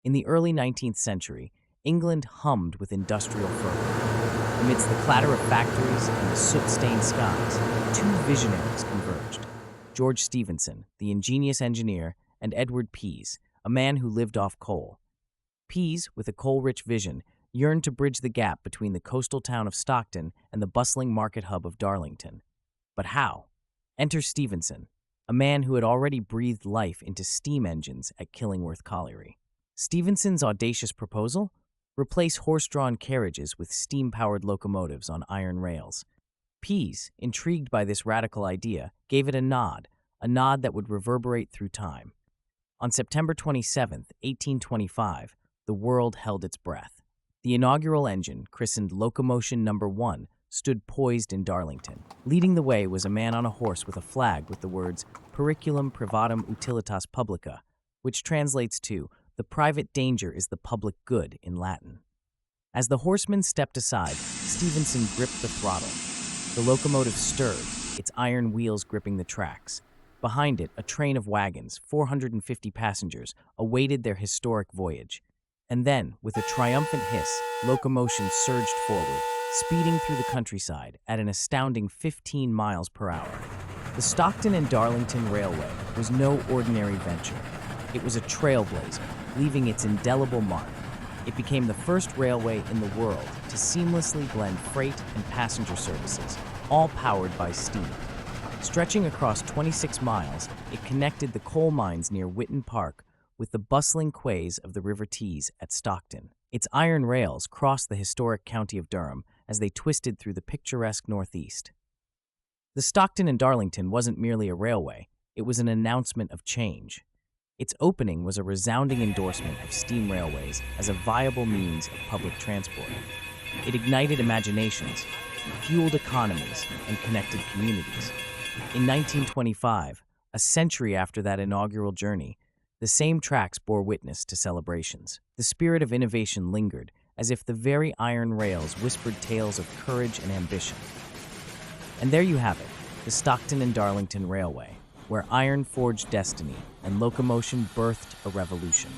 In the early 19th century, England hummed with industrial fervor. Amidst the clatter of factories and the soot-stained skies, two visionaries converged. George Stephenson, the ingenious engineer, and Edward Pease, a man who lived off coal. Pease, with a coal-rich vision, yearned to bridge the gap between the coastal town of Stockton and the bustling market hub of Darlington. But how? Enter Stephenson, a man who had already breathed life into steam engines at Killingworth colliery. Stephenson's audacious proposal? Replace horse-drawn carriages with steam-powered locomotives on iron rails. Pease, intrigued by this radical idea, gave it a nod that would reverberate through time. On September 27, 1825, the world held its breath. The inaugural engine, christened Locomotion No. 1, stood poised in Darlington. Leading the way was a man on a horse with a flag with the words Periculum, privatum, utilitas, publica, which translates to "The private danger is the public good" in Latin. As the horseman stepped aside, Stephenson gripped the throttle. The locomotive stirred, its iron wheels gripping the tracks. Behind it, a train of wagons, 450 passengers, awaited their historic voyage. And then, with a triumphant hiss, locomotion surged forward, speeding through the countryside at an astounding 15 miles per hour. The Stockton and Darlington Railway was no ordinary venture. It was a trailblazer, leaving its indelible mark. It became the first railway in the world to seamlessly blend freight and passenger services, all powered by steam. Stretching across 26 miles, it connected the coal mines near Witton Park with the bustling quays of the River Tees at Stockton. Its iron rails crossed the historic county of Durham as they twisted through the picturesque northeast. The Stockton and Darlington wasn't merely a railway, it was an announcement of change. Its opening was a resounding endorsement of steam railways as a viable means of public transport. It ignited imaginations, fueled economies, and connected communities. In 1925, a century after that inaugural journey, the same tracks bore witness to celebrations. The spirit of innovation lingered, as if the very iron rails whispered tales of courage and ambition. And there you have it, the Stockton and Darlington Railway, where iron forged destiny and locomotion birthed a revolution.